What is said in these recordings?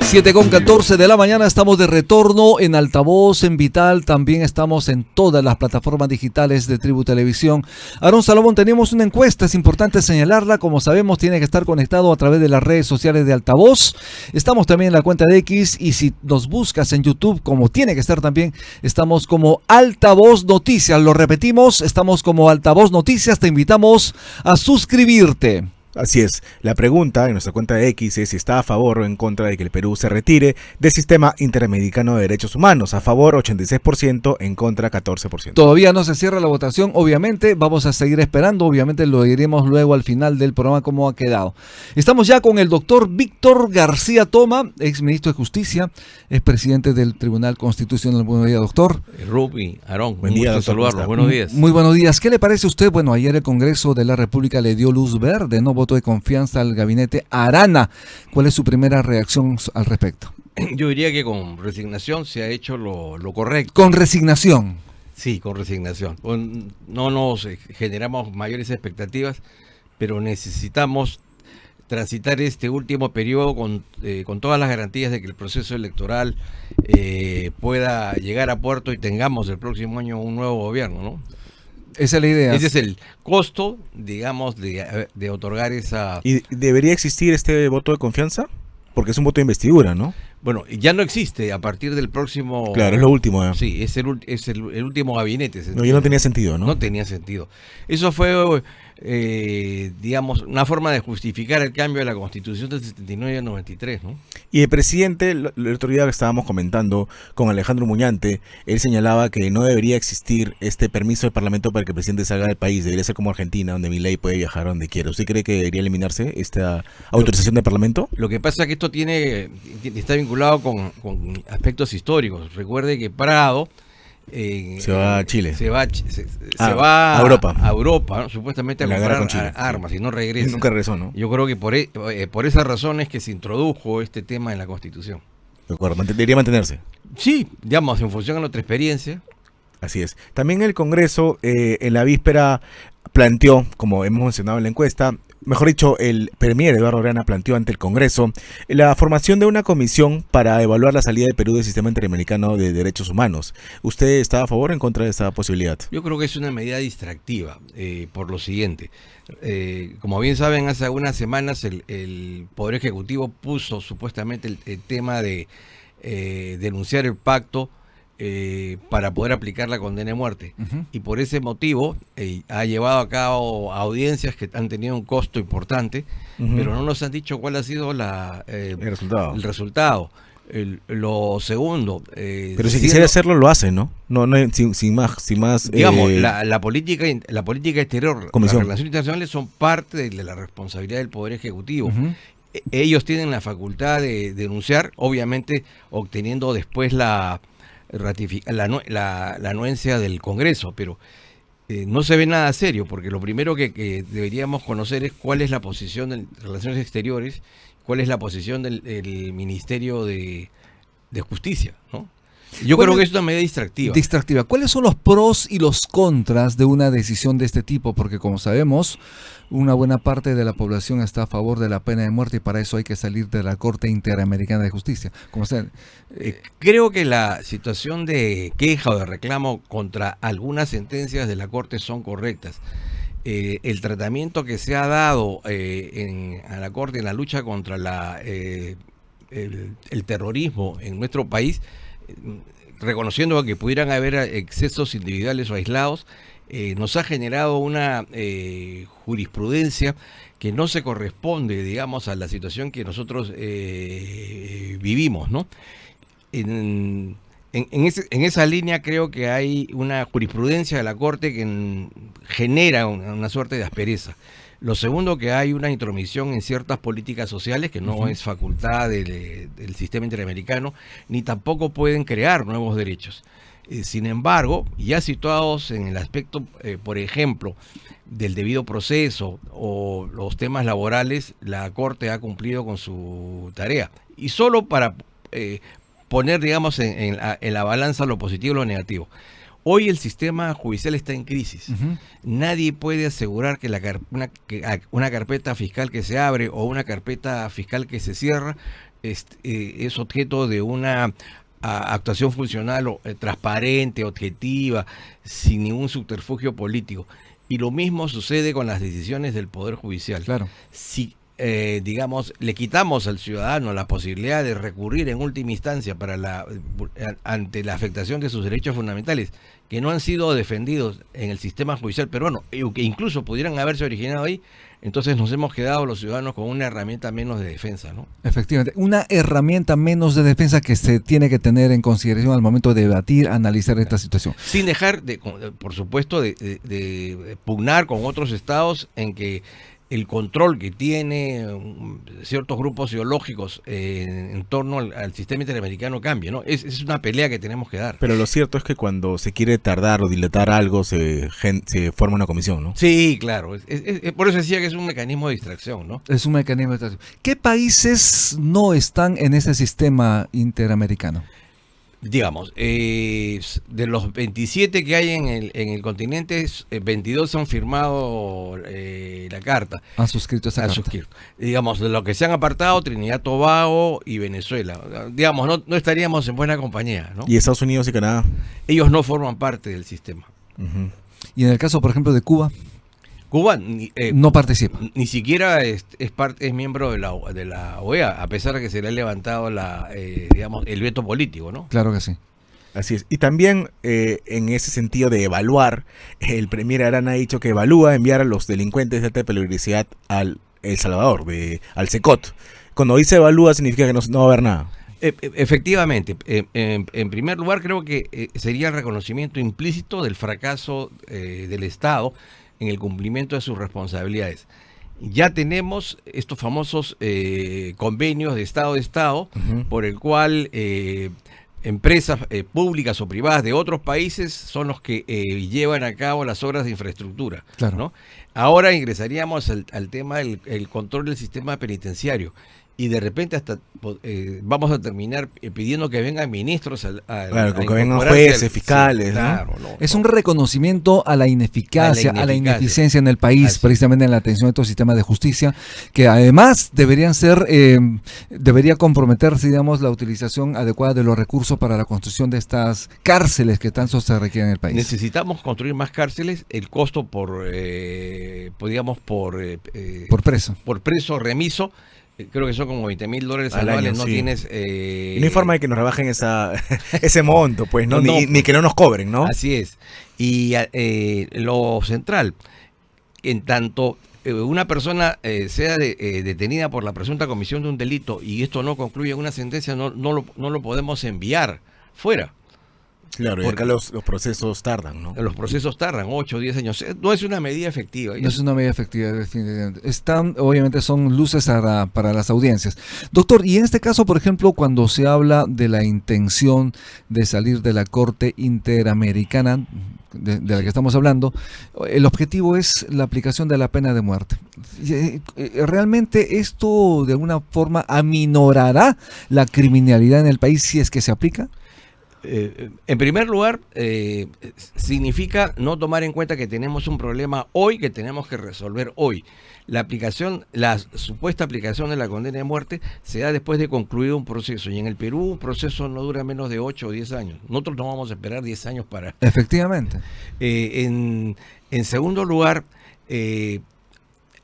7:14 de la mañana, estamos de retorno en Altavoz, en Vital, también estamos en todas las plataformas digitales de Tribu Televisión. Aarón Salomón, tenemos una encuesta, es importante señalarla, como sabemos tiene que estar conectado a través de las redes sociales de Altavoz. Estamos también en la cuenta de X y si nos buscas en YouTube, como tiene que estar también, estamos como Altavoz Noticias, lo repetimos, estamos como Altavoz Noticias, te invitamos a suscribirte. Así es, la pregunta en nuestra cuenta de X es si está a favor o en contra de que el Perú se retire del Sistema Interamericano de Derechos Humanos. A favor 86%, en contra 14%. Todavía no se cierra la votación, obviamente, vamos a seguir esperando, obviamente lo diremos luego al final del programa cómo ha quedado. Estamos ya con el doctor Víctor García Toma, ex ministro de Justicia, ex presidente del Tribunal Constitucional. Buenos días, doctor. Rupi, Aarón, buen día, doctor. Saludarlo. Buenos días. Muy buenos días. ¿Qué le parece a usted? Bueno, ayer el Congreso de la República le dio luz verde, no voto de confianza al gabinete Arana. ¿Cuál es su primera reacción al respecto? Yo diría que con resignación se ha hecho lo correcto. ¿Con resignación? Sí, con resignación. No nos generamos mayores expectativas, pero necesitamos transitar este último periodo con todas las garantías de que el proceso electoral pueda llegar a puerto y tengamos el próximo año un nuevo gobierno, ¿no? Esa es la idea. Ese es el costo, digamos, de otorgar esa... ¿Y debería existir este voto de confianza? Porque es un voto de investidura, ¿no? Bueno, ya no existe a partir del próximo... Claro, es lo último. Sí, es el último gabinete. No, ya no tenía sentido, ¿no? No tenía sentido. Eso fue, digamos, una forma de justificar el cambio de la Constitución del 79 al 93, ¿no? Y el presidente, la otro día que estábamos comentando con Alejandro Muñante, él señalaba que no debería existir este permiso del Parlamento para que el presidente salga del país. Debería ser como Argentina, donde Milei puede viajar donde quiera. ¿Usted cree que debería eliminarse esta autorización del Parlamento? Lo que pasa es que esto está vinculado con aspectos históricos. Recuerde que Prado... se va a Chile. Se va a Europa. A Europa, ¿no? Supuestamente a La guerra con comprar Chile, armas, sí. y no regresa. Y nunca regresó, ¿no? Yo creo que por esa razón es que se introdujo este tema en la Constitución. De acuerdo, debería mantenerse. Sí, digamos, en función a nuestra experiencia. Así es. También el Congreso en la víspera planteó, como hemos mencionado en la encuesta, mejor dicho, el premier Eduardo Arana planteó ante el Congreso la formación de una comisión para evaluar la salida del Perú del Sistema Interamericano de Derechos Humanos. ¿Usted está a favor o en contra de esta posibilidad? Yo creo que es una medida distractiva, por lo siguiente. Como bien saben, hace algunas semanas el Poder Ejecutivo puso supuestamente el tema de denunciar el pacto para poder aplicar la condena de muerte. Y por ese motivo ha llevado a cabo audiencias que han tenido un costo importante, pero no nos han dicho cuál ha sido el resultado. Lo segundo, pero si quisiera hacerlo lo hace, ¿no? No sin más digamos, la política exterior, comisión. Las relaciones internacionales son parte de la responsabilidad del Poder Ejecutivo. Ellos tienen la facultad de denunciar, obviamente obteniendo después la anuencia del Congreso, pero no se ve nada serio, porque lo primero que deberíamos conocer es cuál es la posición de Relaciones Exteriores, cuál es la posición del Ministerio de Justicia, ¿no? Yo creo que es una medida distractiva. ¿Cuáles son los pros y los contras de una decisión de este tipo? Porque como sabemos, una buena parte de la población está a favor de la pena de muerte y para eso hay que salir de la Corte Interamericana de Justicia. Creo que la situación de queja o de reclamo contra algunas sentencias de la Corte son correctas. El tratamiento que se ha dado a la Corte en la lucha contra el terrorismo en nuestro país, reconociendo que pudieran haber excesos individuales o aislados, nos ha generado una jurisprudencia que no se corresponde, digamos, a la situación que nosotros vivimos, ¿no? En esa línea creo que hay una jurisprudencia de la Corte que genera una suerte de aspereza. Lo segundo, que hay una intromisión en ciertas políticas sociales que no es facultad del sistema interamericano, ni tampoco pueden crear nuevos derechos. Sin embargo, ya situados en el aspecto, por ejemplo, del debido proceso o los temas laborales, la Corte ha cumplido con su tarea. Y solo para poner, digamos, en la balanza lo positivo y lo negativo. Hoy el sistema judicial está en crisis. Ujú. Nadie puede asegurar que una carpeta fiscal que se abre o una carpeta fiscal que se cierra es objeto de una actuación funcional transparente, objetiva, sin ningún subterfugio político. Y lo mismo sucede con las decisiones del Poder Judicial. Claro. Si, digamos, le quitamos al ciudadano la posibilidad de recurrir en última instancia ante la afectación de sus derechos fundamentales, que no han sido defendidos en el sistema judicial peruano, que incluso pudieran haberse originado ahí, entonces nos hemos quedado los ciudadanos con una herramienta menos de defensa, ¿no? Efectivamente, una herramienta menos de defensa que se tiene que tener en consideración al momento de debatir, analizar esta situación. Sin dejar, por supuesto, de pugnar con otros estados en que el control que tiene ciertos grupos ideológicos en torno al sistema interamericano cambie, ¿no? Es una pelea que tenemos que dar. Pero lo cierto es que cuando se quiere tardar o dilatar algo, se forma una comisión, ¿no? Sí, claro. Por eso decía que es un mecanismo de distracción, ¿no? Es un mecanismo de tracción. ¿Qué países no están en ese sistema interamericano? Digamos, de los 27 que hay en el continente, 22 han firmado la carta. Han suscrito esa Han carta. suscrito. Digamos, de los que se han apartado, Trinidad, Tobago y Venezuela. Digamos, no estaríamos en buena compañía, ¿no? Y Estados Unidos y Canadá. Ellos no forman parte del sistema. Ujú. Y en el caso, por ejemplo, de Cuba, Cuba no participa. ni siquiera es miembro de la OEA, a pesar de que se le ha levantado digamos, el veto político, ¿no? Claro que sí. Así es. Y también en ese sentido de evaluar, el premier Arana ha dicho que evalúa enviar a los delincuentes de alta peligrosidad al El Salvador, al SECOT. Cuando dice evalúa significa que no va a haber nada. Efectivamente, en primer lugar creo que sería el reconocimiento implícito del fracaso del Estado en el cumplimiento de sus responsabilidades. Ya tenemos estos famosos convenios de Estado Ujú. por el cual empresas públicas o privadas de otros países son los que llevan a cabo las obras de infraestructura, Claro. ¿no? Ahora ingresaríamos al tema del control del sistema penitenciario. Y de repente hasta vamos a terminar pidiendo que vengan ministros Claro, que vengan incorporarse jueces, fiscales, ¿no? claro, no, Es no. un reconocimiento a la ineficacia, a la ineficiencia en el país, Así. precisamente en la atención de estos sistemas de justicia, que además debería comprometerse, digamos, la utilización adecuada de los recursos para la construcción de estas cárceles que tanto se requieren en el país. Necesitamos construir más cárceles. El costo por Por preso. preso remiso, creo que son como $20,000 Al anuales. año, No sí. tienes. Y no hay forma de que nos rebajen ese monto, pues, ¿no? No, Ni que no nos cobren, ¿no? Así es. Y lo central, en tanto una persona sea detenida por la presunta comisión de un delito y esto no concluye en una sentencia, no lo podemos enviar fuera. Claro, y Porque- acá los procesos tardan, ¿no? Los procesos tardan 8 o 10 años. No es una medida efectiva. No es una medida efectiva, definitivamente. Obviamente son luces para las audiencias. Doctor, y en este caso, por ejemplo, cuando se habla de la intención de salir de la Corte Interamericana, de la que estamos hablando, el objetivo es la aplicación de la pena de muerte. ¿Realmente esto de alguna forma aminorará la criminalidad en el país si es que se aplica? En primer lugar, significa no tomar en cuenta que tenemos un problema hoy que tenemos que resolver hoy. La supuesta aplicación de la condena de muerte se da después de concluido un proceso. Y en el Perú un proceso no dura menos de 8 o 10 años. Nosotros no vamos a esperar 10 años para... Efectivamente. En segundo lugar,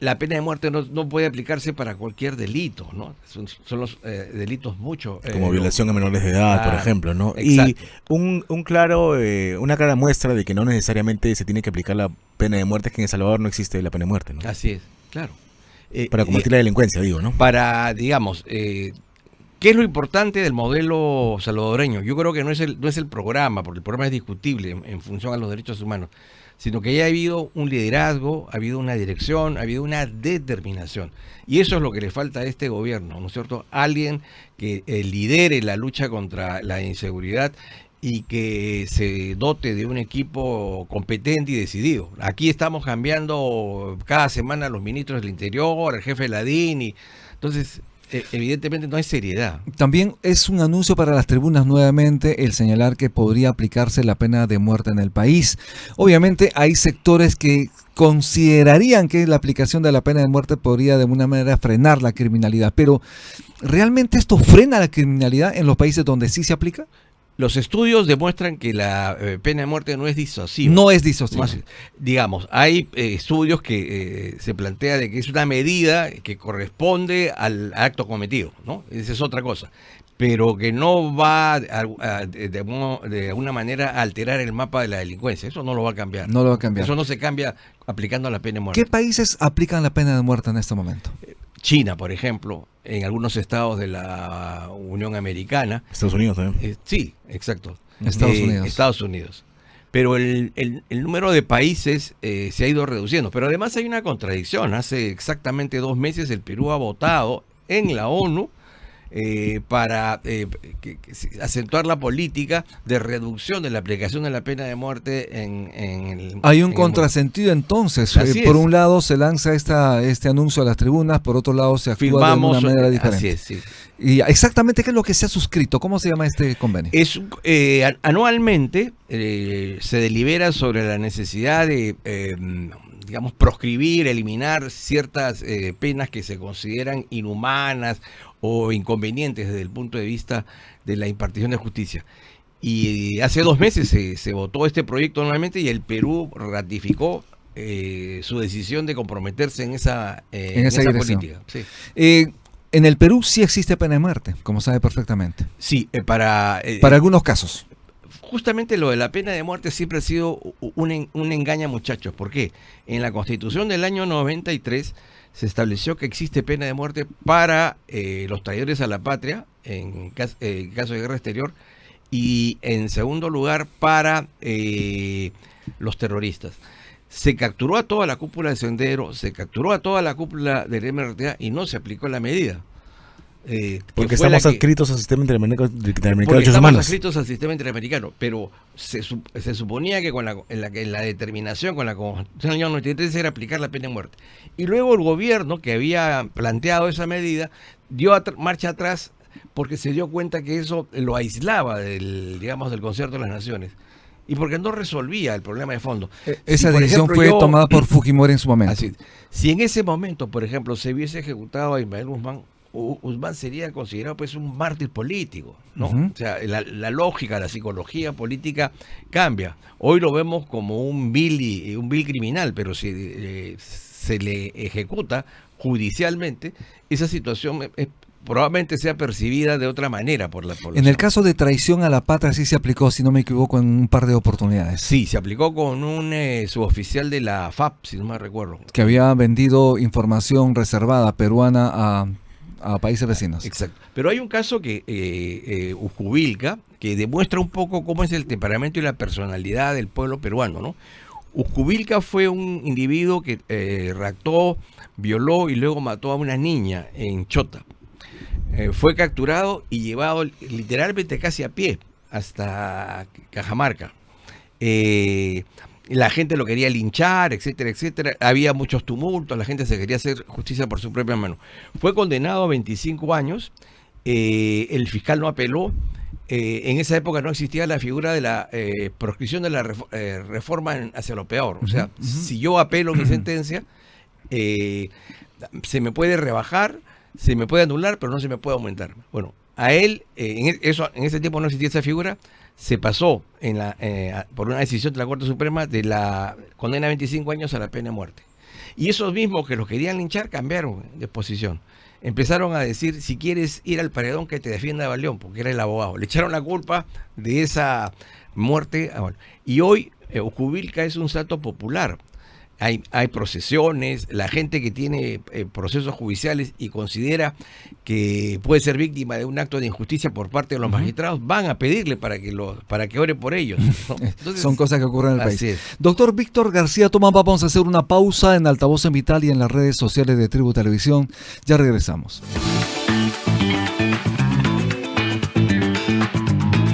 la pena de muerte no puede aplicarse para cualquier delito, ¿no? Son los delitos mucho... Como violación a menores de edad, por Claro, ejemplo, ¿no? exacto. Y una clara muestra de que no necesariamente se tiene que aplicar la pena de muerte es que en El Salvador no existe la pena de muerte, ¿no? Así es, claro. Para combatir la delincuencia, digo, ¿no? Para, digamos, ¿qué es lo importante del modelo salvadoreño? Yo creo que no es el programa, porque el programa es discutible en función a los derechos humanos, sino que ya ha habido un liderazgo, ha habido una dirección, ha habido una determinación. Y eso es lo que le falta a este gobierno, ¿no es cierto? Alguien que lidere la lucha contra la inseguridad y que se dote de un equipo competente y decidido. Aquí estamos cambiando cada semana a los ministros del Interior, al jefe de la DIN, y entonces evidentemente no hay seriedad. También es un anuncio para las tribunas nuevamente el señalar que podría aplicarse la pena de muerte en el país. Obviamente hay sectores que considerarían que la aplicación de la pena de muerte podría de alguna manera frenar la criminalidad, pero ¿realmente esto frena la criminalidad en los países donde sí se aplica? Los estudios demuestran que la pena de muerte no es disuasiva. No es disuasiva. Digamos, hay estudios que se plantea de que es una medida que corresponde al acto cometido, ¿no? Esa es otra cosa. Pero que no va de alguna manera a alterar el mapa de la delincuencia. Eso no lo va a cambiar. No lo va a cambiar. Eso no se cambia aplicando la pena de muerte. ¿Qué países aplican la pena de muerte en este momento? China, por ejemplo, en algunos estados de la Unión Americana. Estados Unidos también. Sí, exacto. Estados Unidos. Pero el número de países se ha ido reduciendo. Pero además hay una contradicción. Hace exactamente 2 meses el Perú ha votado en la ONU para acentuar la política de reducción de la aplicación de la pena de muerte en el... Hay un contrasentido entonces. Por un lado se lanza este anuncio a las tribunas, por otro lado se actúa de una manera diferente. Así es, sí. ¿Y exactamente qué es lo que se ha suscrito? ¿Cómo se llama este convenio? Anualmente se delibera sobre la necesidad de... digamos, proscribir, eliminar ciertas penas que se consideran inhumanas o inconvenientes desde el punto de vista de la impartición de justicia. Y hace 2 meses se votó este proyecto nuevamente y el Perú ratificó su decisión de comprometerse en esa política. Sí. En el Perú sí existe pena de muerte, como sabe perfectamente. Sí, para algunos casos. Justamente lo de la pena de muerte siempre ha sido un engaño, muchachos. ¿Por qué? En la Constitución del año 93 se estableció que existe pena de muerte para los traidores a la patria, en caso de guerra exterior, y en segundo lugar para los terroristas. Se capturó a toda la cúpula de Sendero, se capturó a toda la cúpula del MRTA y no se aplicó la medida. Porque estamos adscritos al sistema interamericano de derechos humanos. Estamos adscritos al sistema interamericano, pero se suponía que en la determinación con la Constitución del año 93 era aplicar la pena de muerte. Y luego el gobierno que había planteado esa medida dio marcha atrás porque se dio cuenta que eso lo aislaba del concierto de las naciones. Y porque no resolvía el problema de fondo. Esa decisión fue tomada por Fujimori en su momento. Así, si en ese momento, por ejemplo, se hubiese ejecutado a Ismael Guzmán sería considerado pues un mártir político, ¿no? O sea, la lógica, la psicología política cambia. Hoy lo vemos como un vil criminal, pero si se le ejecuta judicialmente, esa situación probablemente sea percibida de otra manera por la población. En el caso de traición a la patria sí se aplicó, si no me equivoco, en un par de oportunidades. Sí, se aplicó con un suboficial de la FAP, si no me recuerdo. Que había vendido información reservada peruana a países vecinos. Exacto. Pero hay un caso que Ujubilca, que demuestra un poco cómo es el temperamento y la personalidad del pueblo peruano, ¿no? Ujubilca fue un individuo que raptó, violó y luego mató a una niña en Chota. Fue capturado y llevado literalmente casi a pie hasta Cajamarca. La gente lo quería linchar, etcétera, etcétera. Había muchos tumultos, la gente se quería hacer justicia por su propia mano. Fue condenado a 25 años, el fiscal no apeló. En esa época no existía la figura de la proscripción de la reforma hacia lo peor. O sea, si yo apelo mi sentencia, se me puede rebajar, se me puede anular, pero no se me puede aumentar. Bueno, a él, en ese tiempo no existía esa figura, se pasó por una decisión de la Corte Suprema de la condena a 25 años a la pena de muerte. Y esos mismos que los querían linchar cambiaron de posición. Empezaron a decir, si quieres ir al paredón que te defienda Baleón, porque era el abogado. Le echaron la culpa de esa muerte. Y hoy Ujubilca es un santo popular. Hay procesiones, la gente que tiene procesos judiciales y considera que puede ser víctima de un acto de injusticia por parte de los magistrados, van a pedirle para que ore por ellos, ¿no? Entonces, son cosas que ocurren en el país. Es. Doctor Víctor García Tomás, vamos a hacer una pausa en Altavoz en Vital y en las redes sociales de Tribu Televisión. Ya regresamos.